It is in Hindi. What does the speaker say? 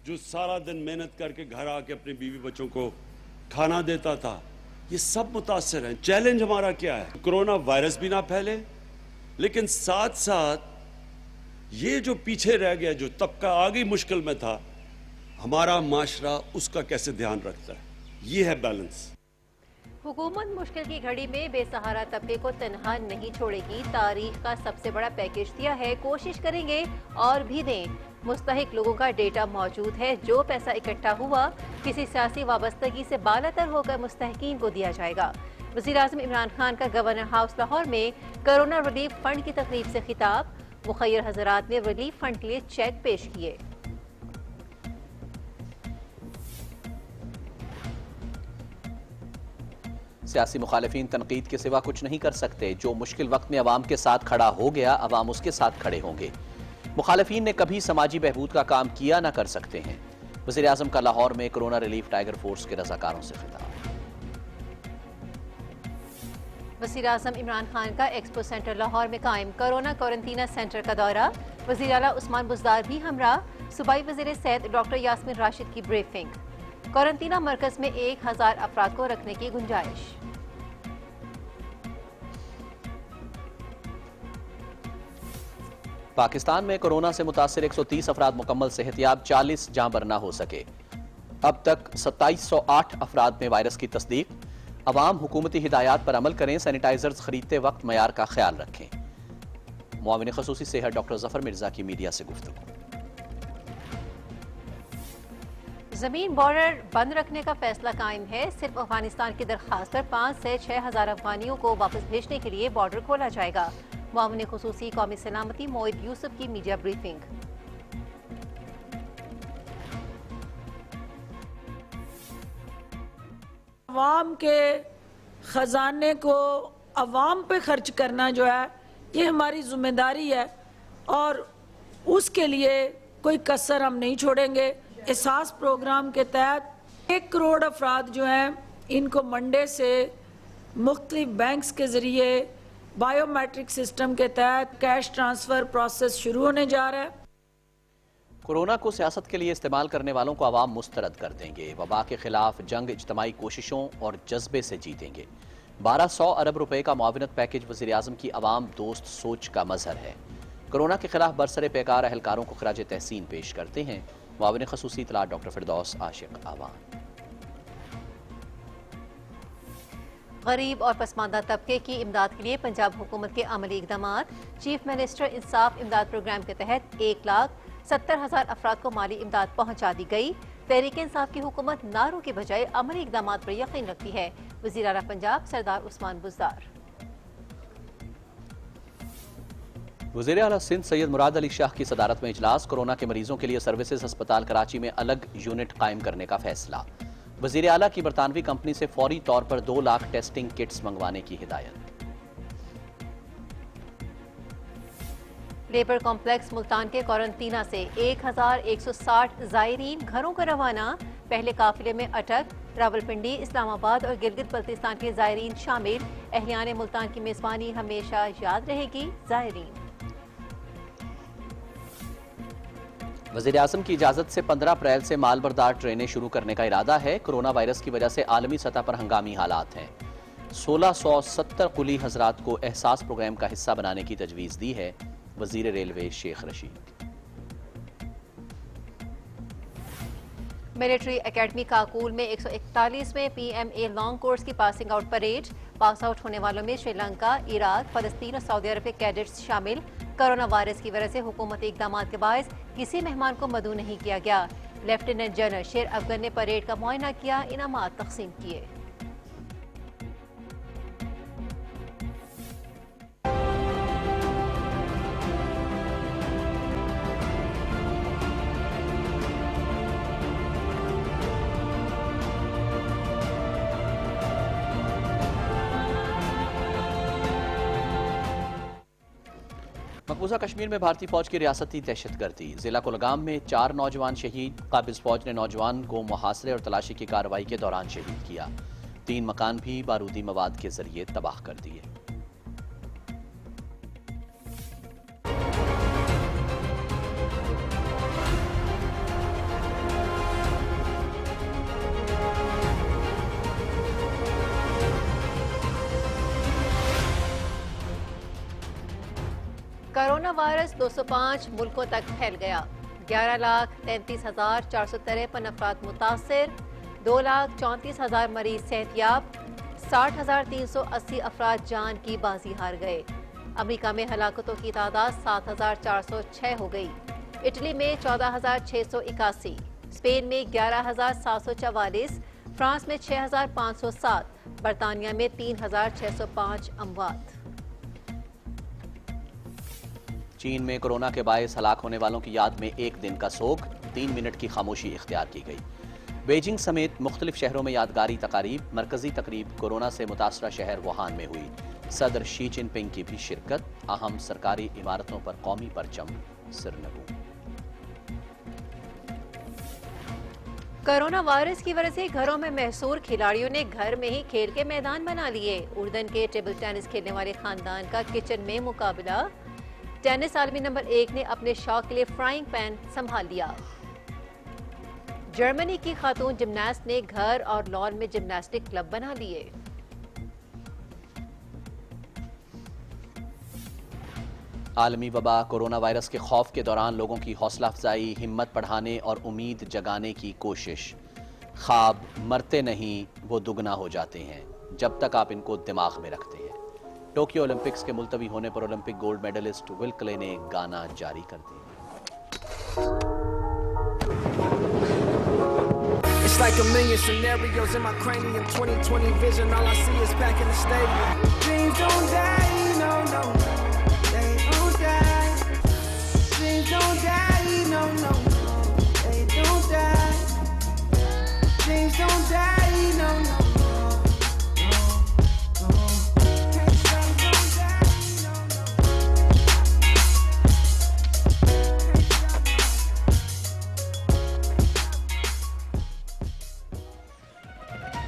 जो सारा दिन मेहनत करके घर आके अपने बीवी बच्चों को खाना देता था, ये सब मुतासिर हैं। चैलेंज हमारा क्या है? कोरोना वायरस भी ना फैले, लेकिन साथ साथ ये जो पीछे रह गया, जो तबका आगे मुश्किल में था, हमारा माशरा उसका कैसे ध्यान रखता है, ये है बैलेंस। हुकूमत मुश्किल की घड़ी में बेसहारा तबके को तनहा नहीं छोड़ेगी। तारीख का सबसे बड़ा पैकेज दिया है, कोशिश करेंगे और भी दें। मुस्तहिक लोगों का डेटा मौजूद है, जो पैसा इकट्ठा हुआ किसी सियासी वाबस्तगी से बालातर होकर मुस्तहिकीन को दिया जाएगा। वज़ीर-ए-आज़म इमरान खान का गवर्नर हाउस लाहौर में कोरोना रिलीफ फंड की तकरीब से खिताब। मुखय्यर हजरात ने रिलीफ फंड के लिए चेक पेश किए। सियासी मुखालिफिन तनकीद के सिवा कुछ नहीं कर सकते। जो मुश्किल वक्त में अवाम के साथ खड़ा हो गया, अवाम उसके साथ खड़े होंगे। मुखालिफिन ने कभी समाजी बहबूद का काम किया ना कर सकते हैं। वज़ीर आज़म का लाहौर में कोरोना रिलीफ टाइगर फोर्स के रज़ाकारों से खिताब। वज़ीर आज़म इमरान खान का एक्सपो सेंटर लाहौर में कायम। कोरोना क्वारंटीना सेंटर का दौरा। वज़ीर आला उस्मान बुज़दार भी हमरा। सूबाई वज़ीर सेहत डॉक्टर यास्मीन राशिद की ब्रीफिंग। क्वारंटीना मरकज में 1000 अफराद को रखने की गुंजाइश। पाकिस्तान में कोरोना से मुतासिर 130 अफराद मुकम्मल सेहतियाब, 40 जाँ बरना हो सके। अब तक 2708 अफराद में वायरस की तस्दीक। अवाम हुकूमती हिदायत पर अमल करें, सैनिटाइजर्स खरीदते वक्त मयार का ख्याल रखें। मुआविन खसूसी सेहत डॉक्टर जफर मिर्जा की मीडिया से गुफ्तगू। जमीन बॉर्डर बंद रखने का फैसला कायम है। सिर्फ अफगानिस्तान की दरखास्त पर 5 से 6000 अफगानियों को वापस भेजने के लिए बॉर्डर खोला जाएगा। मुआविन खसूसी कौमी सलामती मोइद यूसुफ की मीडिया ब्रीफिंग। अवाम के खजाने को अवाम पे खर्च करना जो है, ये हमारी जिम्मेदारी है और उसके लिए कोई कसर हम नहीं छोड़ेंगे। एहसास प्रोग्राम के तहत 1 करोड़ अफराद जो हैं, इनको मंडे से मुख्तलिफ बैंक्स के ज़रिए बायोमेट्रिक सिस्टम के तहत कैश ट्रांसफ़र प्रोसेस शुरू होने जा रहा है। कोरोना को सियासत के लिए इस्तेमाल करने वालों को अवाम मुस्तरद कर देंगे। वबा के खिलाफ जंग इज्तमाई कोशिशों और जज्बे से जीतेंगे। 1200 अरब रुपए का मुआविनत पैकेज वज़ीर आज़म की अवाम दोस्त सोच का मजहर है। कोरोना के खिलाफ बरसरे पैकार अहलकारों को खराज तहसीन पेश करते हैं मुआविन खसूसी इतलात डॉक्टर फिरदौस आशिक आवान। गरीब और पसमानदा तबके की इमदाद के लिए पंजाब हुकूमत के अमली इक़दामात। चीफ मिनिस्टर इंसाफ इमदाद प्रोग्राम के तहत 1,70,000 अफराद को माली इमदाद पहुँचा दी गई। तहरीक इंसाफ की हुकूमत नारों के बजाय अमली इक़दामात पर यकीन रखती है। वज़ीर आला पंजाब सरदार उस्मान बुज़दार। वज़ीर आला सिंध सैयद मुराद अली शाह की सदारत में इजलास। कोरोना के मरीजों के लिए सर्विसेज अस्पताल कराची में अलग यूनिट कायम करने का फैसला। वज़ीर आला की बरतानवी कंपनी से फौरी तौर पर 2 लाख टेस्टिंग किट्स मंगवाने की हिदायत। लेबर कॉम्प्लेक्स मुल्तान के क्वारंटीना से 1160 ज़ायरीन घरों को रवाना। पहले काफिले में अटक, रावलपिंडी, इस्लामाबाद और गिलगित बल्तिस्तान के ज़ायरीन शामिल। अहलियाने मुल्तान की मेज़बानी हमेशा याद रहेगी। ज़ायरीन वज़ीर आज़म की इजाज़त से 15 अप्रैल से मालबरदार ट्रेनें शुरू करने का इरादा है। कोरोना वायरस की वजह से आलमी सतह पर हंगामी हालात हैं। 1670 कुली हजरात को एहसास प्रोग्राम का हिस्सा बनाने की तजवीज़ दी है वज़ीर railway Sheikh Rashid. Military academy Kakul में 141वें PMA लॉन्ग कोर्स की passing out parade. Pass out होने वालों में श्रीलंका, इराक, फलस्तीन और सऊदी अरब के कैडेट्स शामिल। कोरोना वायरस की वजह से हुकूमती इक़दामात के बायस किसी मेहमान को मदऊ नहीं किया गया। लेफ्टिनेंट जनरल शेर अफगन ने परेड का मुआयना किया, इनामात तकसीम किए। मकबूजा कश्मीर में भारतीय फौज की रियासती दहशतगर्दी। जिला कुलगाम में 4 नौजवान शहीद। काबिज फौज ने नौजवान को मुहासरे और तलाशी की कार्रवाई के दौरान शहीद किया। 3 मकान भी बारूदी मवाद के जरिए तबाह कर दिए। कोरोना वायरस 205 मुल्कों तक फैल गया। 11,33,453 अफराद मुतासिर, 2,34,000 मरीज सेहतयाब, 60,380 अफराद जान की बाजी हार गए। अमेरिका में हलाकतों की तादाद 7,406 हो गई। इटली में 14,681, स्पेन में 11,744, फ्रांस में 6,507, बरतानिया में 3,605 अमवात। चीन में कोरोना के बायस हलाक होने वालों की याद में एक दिन का सोग, 3 मिनट की खामोशी इख्तियार की गई। बीजिंग समेत मुख्तलिफ शहरों में यादगारी तकारीब, मरकजी तकरीब कोरोना से मुतासरा शहर वुहान में हुई। सदर शी जिनपिंग की भी शिरकत, अहम सरकारी इमारतों पर कौमी परचम सिरनगू। कोरोना वायरस की वजह से घरों में महसूर खिलाड़ियों ने घर में ही खेल के मैदान बना लिए। उर्दन के टेबल टेनिस खेलने वाले खानदान का किचन में मुकाबला। टेनिस आलमी नंबर 1 ने अपने शौक के लिए फ्राइंग पैन संभाल लिया। जर्मनी की खातून जिमनास्ट ने घर और लॉन में जिमनास्टिक क्लब बना लिए। आलमी वबा कोरोना वायरस के खौफ के दौरान लोगों की हौसला अफजाई, हिम्मत बढ़ाने और उम्मीद जगाने की कोशिश। ख्वाब मरते नहीं, वो दुगना हो जाते हैं जब तक आप इनको दिमाग में रखते हैं। टोक्यो ओलंपिक्स के मुलतवी होने पर Olympic gold medalist Will Clay ने गाना जारी कर दिया। It's like a million scenarios in my cranium. 2020 vision, all I see is packing the stadium. Dreams don't die, no, no.